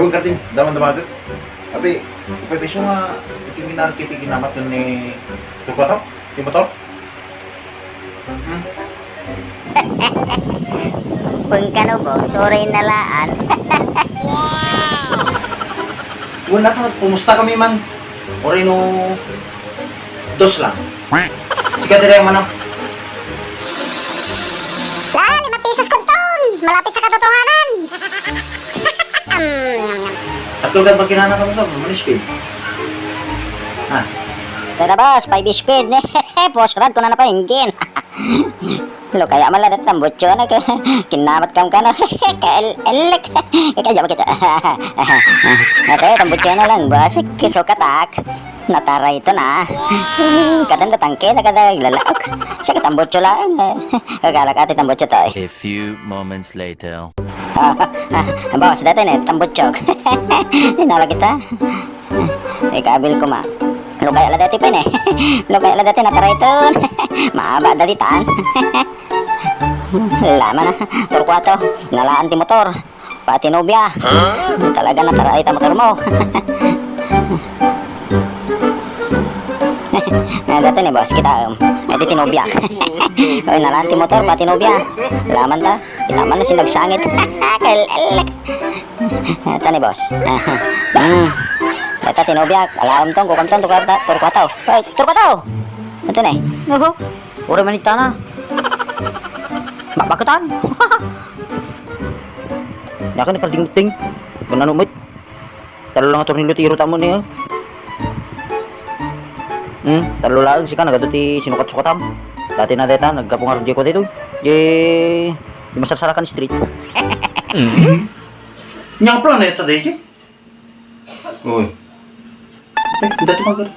Ewan kating, daman-damagat. Abi, ipabiso nga, ikiminal kipiginamat nun ni Tukwato, yung motor. Kung kano po, sorry na laan. Wala ka, pumusta kami man. Ori no, dos lang. Sige, dire yung ano. La, 5 pesos ko ton! Malapit sa katotohanan! Sakto ka pag kinana ka mo ito, manispin. Ha? Tara boss, 5 speed. Posrad ko na napahinggin. Lo kaya maladat ng butyo na kinamat kam ka na. Kaelek. Kaya ba kita? Ate, ang butyo na lang. Basik, kisukatak. Natara ito na. Katang tatangke na kadaglalak. Siya katang butyo lang. Kagalak ate ang butyo to. A few moments later. Boss, dati na tambutsog. Hinala kita. Ikabil ko ma. Lugay ala dati pa eh. Lugay ala dati natara ito. Maaba dalitan. Lama na. Turkwato. Nalaan ti motor. Pati nobya. Talaga natara ito motor mo. Dati ni boss kita edi tinobya. Oy nalaan ti motor pati nobya. Laman ta. Ilaman na sinagsangit. Kailelek. Ito ni boss. Ito tinobya. Alam tong kukam tong turkwataw. Oy turkwataw. Ito na eh. Nubo. Ura manita na. Bakatan. Yakin ni parding-ting. Ganun umit. Talo lang tornilyo tiro tamo niya. Talo lang si ka nagaduti sinukat-sukatam. Dati na deta nagkapungar di ko dito. Di masarsarakan street. Nya pala na ito dito. Uy. Dati magar.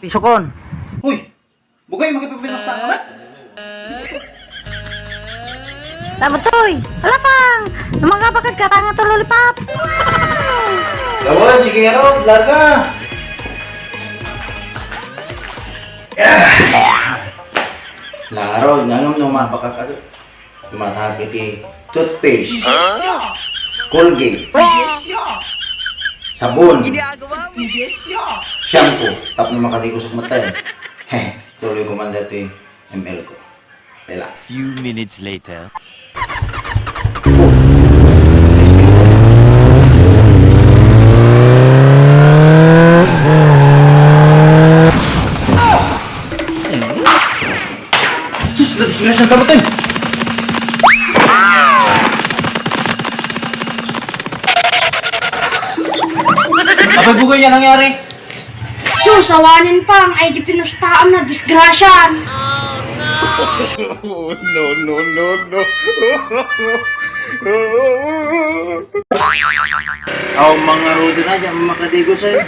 Pisokon. Uy. Bugay makipagpinasta ka ba? Tamutoy. Wala pang. Mga pagkatanga to lollipop. Gawon, sige ano, larga. Laro, nangam no mapakakado. Tumatagit toothpaste. Colgate. Sabon. Shampoo. Tap na makatigo sa mata yan. Tuloy ko man dito yung ML ko. Pela. Few minutes later. Sudah disini sabutin. Apa bugay niya nangyari? Sus, awanin pang ay di pinustaan na disgrasyan. Oh, mga rudo na dyan, makadigo sa'yo.